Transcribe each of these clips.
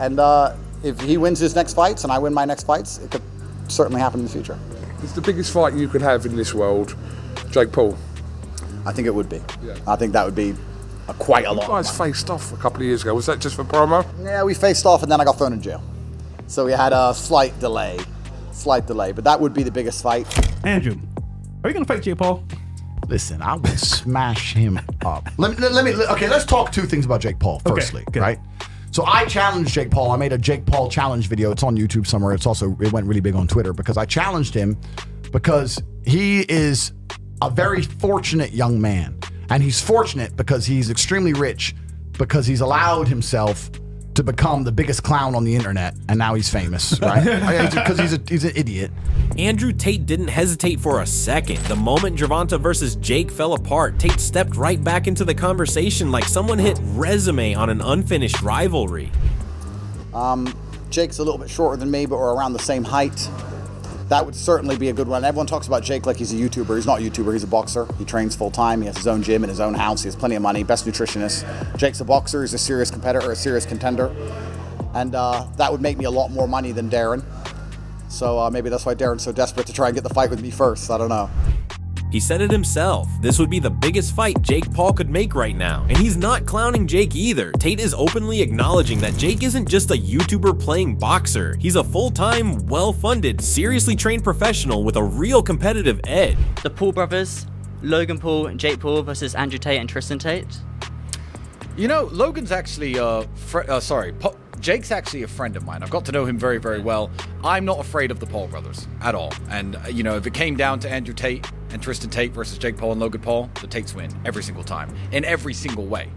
And if he wins his next fights and I win my next fights, it could certainly happen in the future. It's the biggest fight you could have in this world, Jake Paul. I think it would be. Yeah. I think that would be quite a lot. You guys faced off a couple of years ago. Was that just for promo? Yeah, we faced off and then I got thrown in jail. So we had a slight delay, but that would be the biggest fight. Andrew, are you going to fight Jake Paul? Listen, I would smash him up. Okay, let's talk two things about Jake Paul, firstly, okay. Right? So I challenged Jake Paul. I made a Jake Paul challenge video. It's on YouTube somewhere. It went really big on Twitter because I challenged him because he is a very fortunate young man. And he's fortunate because he's extremely rich, because he's allowed himself to become the biggest clown on the internet, and now he's famous, right? Because he's an idiot. Andrew Tate didn't hesitate for a second. The moment Gervonta versus Jake fell apart, Tate stepped right back into the conversation like someone hit resume on an unfinished rivalry. Jake's a little bit shorter than me, but we're around the same height. That would certainly be a good one. Everyone talks about Jake like he's a YouTuber. He's not a YouTuber, he's a boxer. He trains full time, he has his own gym in his own house, he has plenty of money, best nutritionist. Jake's a boxer, he's a serious competitor, a serious contender. And that would make me a lot more money than Darren. So maybe that's why Darren's so desperate to try and get the fight with me first, I don't know. He said it himself. This would be the biggest fight Jake Paul could make right now. And he's not clowning Jake either. Tate is openly acknowledging that Jake isn't just a YouTuber playing boxer. He's a full-time, well-funded, seriously trained professional with a real competitive edge. The Paul brothers, Logan Paul and Jake Paul versus Andrew Tate and Tristan Tate. You know, Logan's actually, Jake's actually a friend of mine. I've got to know him very, very well. I'm not afraid of the Paul brothers at all. And, you know, if it came down to Andrew Tate and Tristan Tate versus Jake Paul and Logan Paul, the Tates win every single time, in every single way.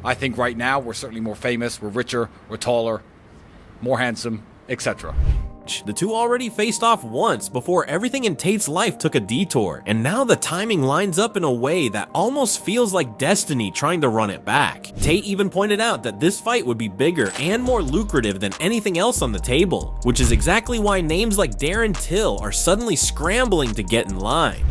I think right now we're certainly more famous, we're richer, we're taller, more handsome, etc. The two already faced off once before everything in Tate's life took a detour, and now the timing lines up in a way that almost feels like destiny trying to run it back. Tate even pointed out that this fight would be bigger and more lucrative than anything else on the table, which is exactly why names like Darren Till are suddenly scrambling to get in line.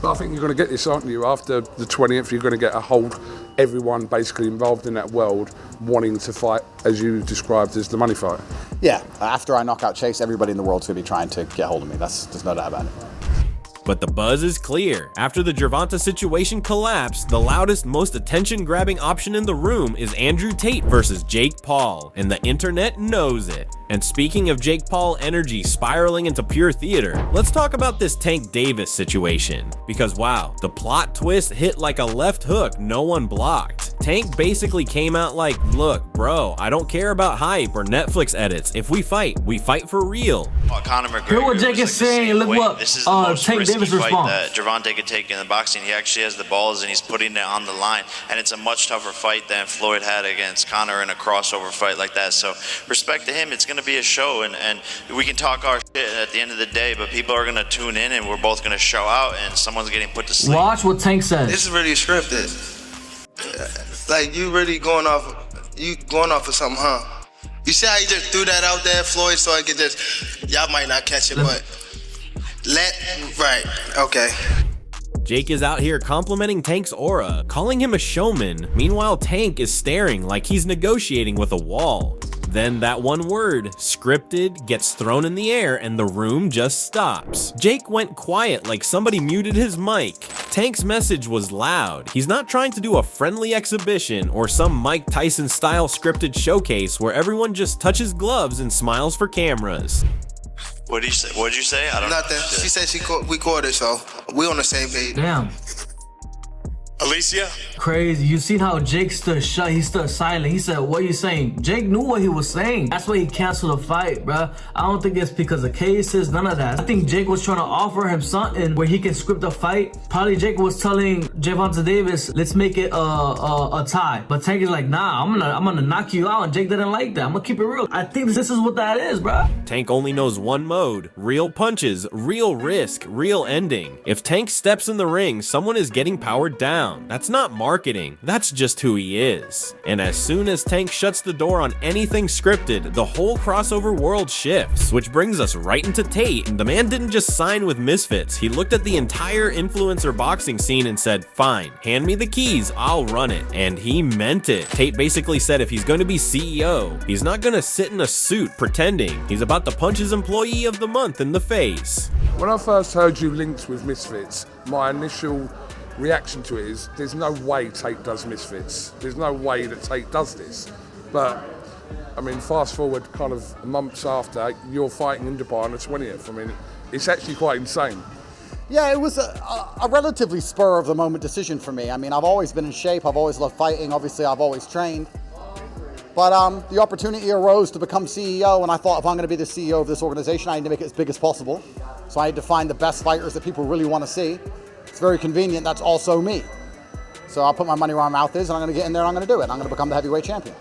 But I think you're going to get this, aren't you? After the 20th, you're going to get a hold everyone basically involved in that world wanting to fight, as you described, as the money fight. Yeah, after I knock out Chase, everybody in the world's going to be trying to get hold of me. There's no doubt about it. But the buzz is clear. After the Gervonta situation collapsed, the loudest, most attention-grabbing option in the room is Andrew Tate versus Jake Paul, and the internet knows it. And speaking of Jake Paul energy spiraling into pure theater, let's talk about this Tank Davis situation. Because wow, the plot twist hit like a left hook no one blocked. Tank basically came out like, look, bro, I don't care about hype or Netflix edits. If we fight for real. Conor McGregor. Hear what Jake is saying. Look what this is the most Tank risky Davis fight response. that Gervonta could take in the boxing. He actually has the balls and he's putting it on the line. And it's a much tougher fight than Floyd had against Conor in a crossover fight like that. So respect to him. It's going to be a show, and we can talk our shit at the end of the day, but people are going to tune in and we're both going to show out and someone's getting put to sleep. Watch what Tank says. This is really scripted. Like, you really going off of something, huh? You see how you just threw that out there, Floyd, so I could just, y'all might not catch it, but right, okay. Jake is out here complimenting Tank's aura, calling him a showman. Meanwhile, Tank is staring like he's negotiating with a wall. Then that one word, scripted, gets thrown in the air and the room just stops. Jake went quiet like somebody muted his mic. Tank's message was loud. He's not trying to do a friendly exhibition or some Mike Tyson style scripted showcase where everyone just touches gloves and smiles for cameras. What did you say? What did you say? I don't know. Nothing. She said we caught it, so we on the same page. Damn. Alicia? Crazy. You seen how Jake stood shut? He stood silent. He said, what are you saying? Jake knew what he was saying. That's why he canceled the fight, bruh. I don't think it's because of cases, none of that. I think Jake was trying to offer him something where he can script a fight. Probably Jake was telling Gervonta Davis, let's make it a tie. But Tank is like, nah, I'm gonna knock you out. And Jake didn't like that. I'm gonna keep it real. I think this is what that is, bruh. Tank only knows one mode: real punches, real risk, real ending. If Tank steps in the ring, someone is getting powered down. down. That's not marketing, that's just who he is. And as soon as Tank shuts the door on anything scripted, the whole crossover world shifts, which brings us right into Tate. The man didn't just sign with Misfits, he looked at the entire influencer boxing scene and said, fine, hand me the keys, I'll run it. And he meant it. Tate basically said if he's going to be CEO, he's not going to sit in a suit pretending. He's about to punch his employee of the month in the face. When I first heard you linked with Misfits, my initial reaction to it is there's no way Tate does Misfits. There's no way that Tate does this. But I mean, fast forward kind of months after, you're fighting in Dubai on the 20th. I mean, it's actually quite insane. Yeah, it was a relatively spur-of-the-moment decision for me. I mean, I've always been in shape. I've always loved fighting. Obviously, I've always trained. But the opportunity arose to become CEO, and I thought if I'm going to be the CEO of this organization, I need to make it as big as possible. So I had to find the best fighters that people really want to see. It's very convenient. That's also me. So I'll put my money where my mouth is, and I'm going to get in there and I'm going to do it. I'm going to become the heavyweight champion.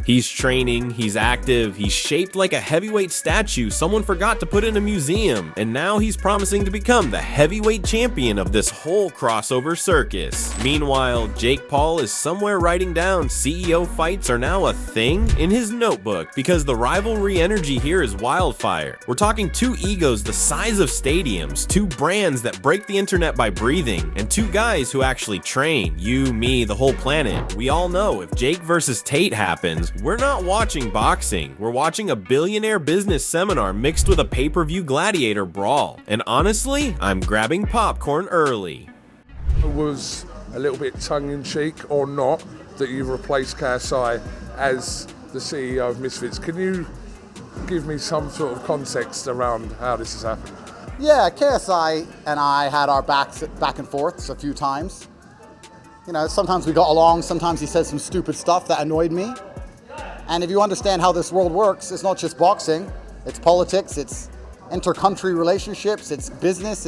He's training, he's active, he's shaped like a heavyweight statue someone forgot to put in a museum, and now he's promising to become the heavyweight champion of this whole crossover circus. Meanwhile, Jake Paul is somewhere writing down CEO fights are now a thing in his notebook because the rivalry energy here is wildfire. We're talking two egos the size of stadiums, two brands that break the internet by breathing, and two guys who actually train. You, me, the whole planet. We all know if Jake versus Tate happens, we're not watching boxing, we're watching a billionaire business seminar mixed with a pay-per-view gladiator brawl. And honestly, I'm grabbing popcorn early. It was a little bit tongue-in-cheek or not that you've replaced KSI as the CEO of Misfits. Can you give me some sort of context around how this has happened? Yeah, KSI and I had our back and forths a few times. You know, sometimes we got along, sometimes he said some stupid stuff that annoyed me. And if you understand how this world works, it's not just boxing, it's politics, it's inter-country relationships, it's business,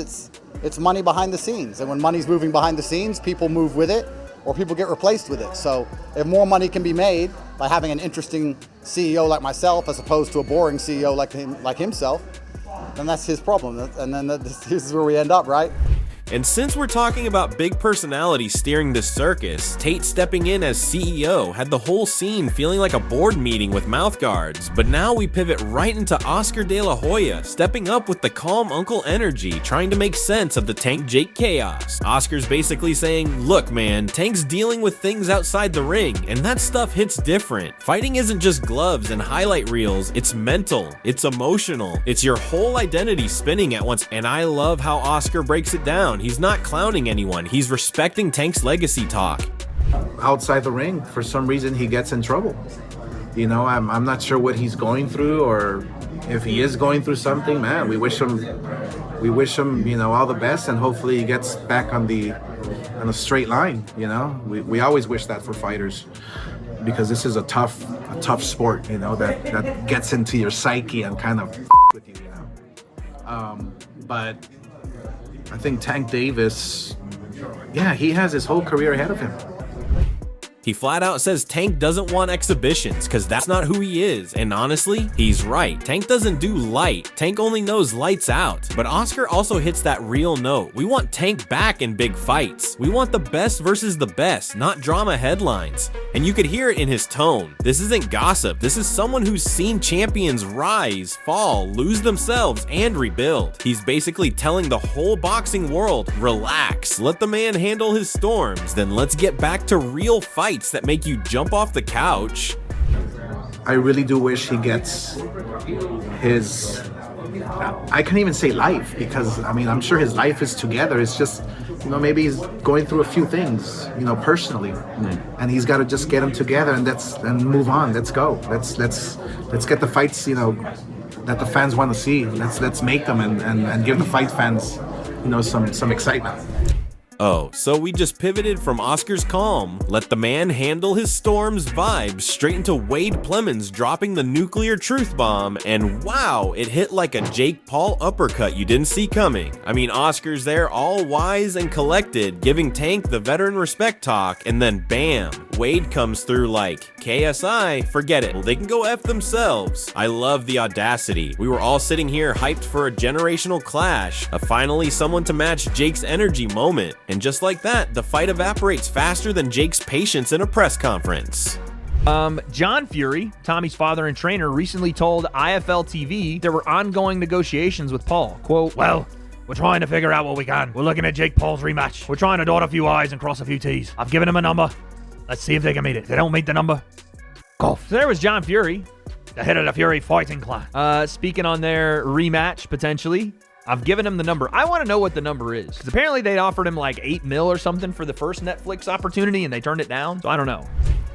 it's money behind the scenes. And when money's moving behind the scenes, people move with it or people get replaced with it. So if more money can be made by having an interesting CEO like myself as opposed to a boring CEO like himself, then that's his problem. And then this is where we end up, right? And since we're talking about big personalities steering this circus, Tate stepping in as CEO had the whole scene feeling like a board meeting with mouth guards. But now we pivot right into Oscar De La Hoya stepping up with the calm uncle energy, trying to make sense of the Tank Jake chaos. Oscar's basically saying, look man, Tank's dealing with things outside the ring, and that stuff hits different. Fighting isn't just gloves and highlight reels, it's mental, it's emotional, it's your whole identity spinning at once. And I love how Oscar breaks it down. He's not clowning anyone, he's respecting Tank's legacy talk. Outside the ring, for some reason he gets in trouble. You know, I'm not sure what he's going through, or if he is going through something. Man, we wish him, you know, all the best, and hopefully he gets back on a straight line. You know, we always wish that for fighters, because this is a tough sport. You know, that gets into your psyche and kind of with you. You know, but I think Tank Davis, yeah, he has his whole career ahead of him. He flat out says Tank doesn't want exhibitions because that's not who he is, and honestly, he's right. Tank doesn't do light, Tank only knows lights out. But Oscar also hits that real note. We want Tank back in big fights. We want the best versus the best, not drama headlines. And you could hear it in his tone. This isn't gossip, this is someone who's seen champions rise, fall, lose themselves, and rebuild. He's basically telling the whole boxing world, relax, let the man handle his storms, then let's get back to real fights that make you jump off the couch. I really do wish he gets his, I can't even say life, because I mean, I'm sure his life is together. It's just, you know, maybe he's going through a few things, you know, personally, and he's got to just get them together and move on. Let's go. Let's get the fights, you know, that the fans want to see. Let's make them and give the fight fans, you know, some excitement. Oh, so we just pivoted from Oscar's calm, let the man handle his storms vibes straight into Wade Plemons dropping the nuclear truth bomb, and wow, it hit like a Jake Paul uppercut you didn't see coming. I mean, Oscar's there all wise and collected, giving Tank the veteran respect talk, and then bam, Wade comes through like, KSI, forget it, well, they can go F themselves. I love the audacity. We were all sitting here hyped for a generational clash, a finally someone to match Jake's energy moment. And just like that, the fight evaporates faster than Jake's patience in a press conference. John Fury, Tommy's father and trainer, recently told IFL TV there were ongoing negotiations with Paul. Quote, "Well, we're trying to figure out what we can. We're looking at Jake Paul's rematch. We're trying to dot a few I's and cross a few T's. I've given him a number. Let's see if they can meet it. If they don't meet the number, golf." So there was John Fury, the head of the Fury fighting clan, speaking on their rematch, potentially. I've given him the number. I want to know what the number is, because apparently they offered him like $8 million or something for the first Netflix opportunity, and they turned it down, so I don't know.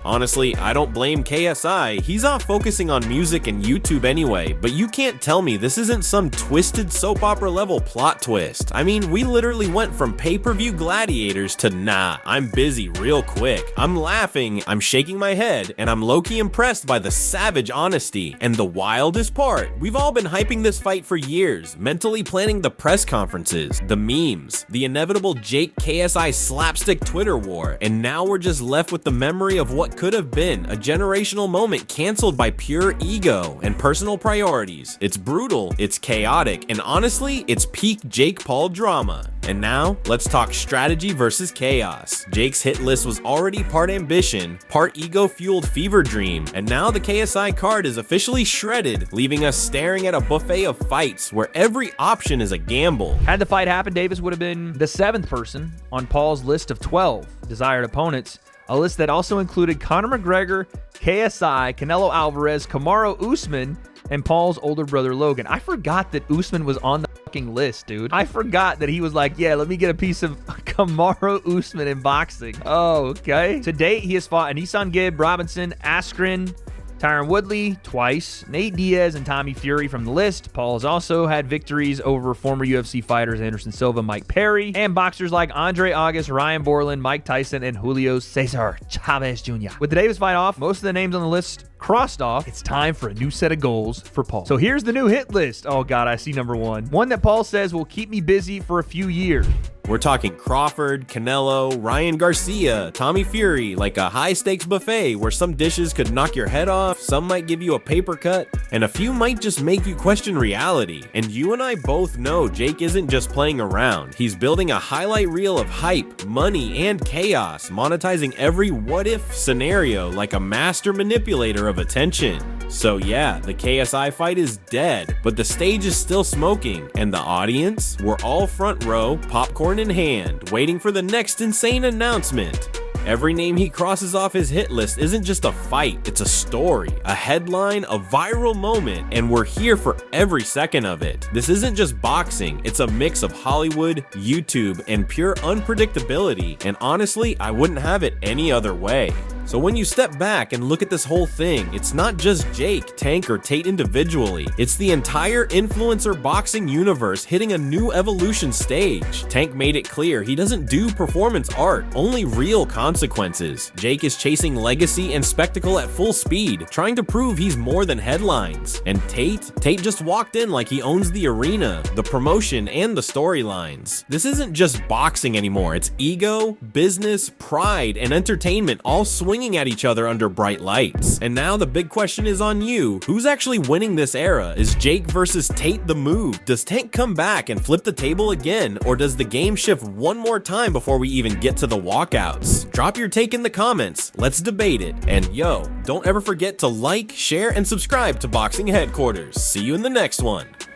Honestly, I don't blame KSI. He's off focusing on music and YouTube anyway, but you can't tell me this isn't some twisted soap opera level plot twist. I mean, we literally went from pay-per-view gladiators to nah, I'm busy real quick. I'm laughing, I'm shaking my head, and I'm low-key impressed by the savage honesty. And the wildest part, we've all been hyping this fight for years, mentally planning the press conferences, the memes, the inevitable Jake KSI slapstick Twitter war, and now we're just left with the memory of what could have been a generational moment canceled by pure ego and personal priorities. It's brutal, it's chaotic, and honestly, it's peak Jake Paul drama. And now, let's talk strategy versus chaos. Jake's hit list was already part ambition, part ego-fueled fever dream, and now the KSI card is officially shredded, leaving us staring at a buffet of fights where every option is a gamble. Had the fight happen, Davis would have been the 7th person on Paul's list of 12 desired opponents, a list that also included Conor McGregor, KSI, Canelo Alvarez, Kamaru Usman, and Paul's older brother Logan. I forgot that Usman was on the fucking list, dude. I forgot that he was like, yeah, let me get a piece of Kamaru Usman in boxing. Oh, okay. To date, he has fought Anisan Gibb, Robinson, Askren, Tyron Woodley twice, Nate Diaz, and Tommy Fury from the list. Paul has also had victories over former UFC fighters Anderson Silva, Mike Perry, and boxers like Andre August, Ryan Borland, Mike Tyson, and Julio Cesar Chavez Jr. With the Davis fight off, most of the names on the list crossed off, it's time for a new set of goals for Paul. So here's the new hit list. Oh God, I see number 1. One that Paul says will keep me busy for a few years. We're talking Crawford, Canelo, Ryan Garcia, Tommy Fury, like a high-stakes buffet where some dishes could knock your head off, some might give you a paper cut, and a few might just make you question reality. And you and I both know Jake isn't just playing around. He's building a highlight reel of hype, money, and chaos, monetizing every what-if scenario like a master manipulator of attention. So yeah, the KSI fight is dead, but the stage is still smoking, and the audience? We're all front row, popcorn in hand, waiting for the next insane announcement. Every name he crosses off his hit list isn't just a fight, it's a story, a headline, a viral moment, and we're here for every second of it. This isn't just boxing, it's a mix of Hollywood, YouTube, and pure unpredictability, and honestly, I wouldn't have it any other way. So when you step back and look at this whole thing, it's not just Jake, Tank, or Tate individually. It's the entire influencer boxing universe hitting a new evolution stage. Tank made it clear he doesn't do performance art, only real consequences. Jake is chasing legacy and spectacle at full speed, trying to prove he's more than headlines. And Tate just walked in like he owns the arena, the promotion, and the storylines. This isn't just boxing anymore, it's ego, business, pride, and entertainment all swinging at each other under bright lights. And now the big question is on you. Who's actually winning this era? Is Jake versus Tate the move? Does Tank come back and flip the table again? Or does the game shift one more time before we even get to the walkouts? Drop your take in the comments. Let's debate it. And yo, don't ever forget to like, share, and subscribe to Boxing Headquarters. See you in the next one.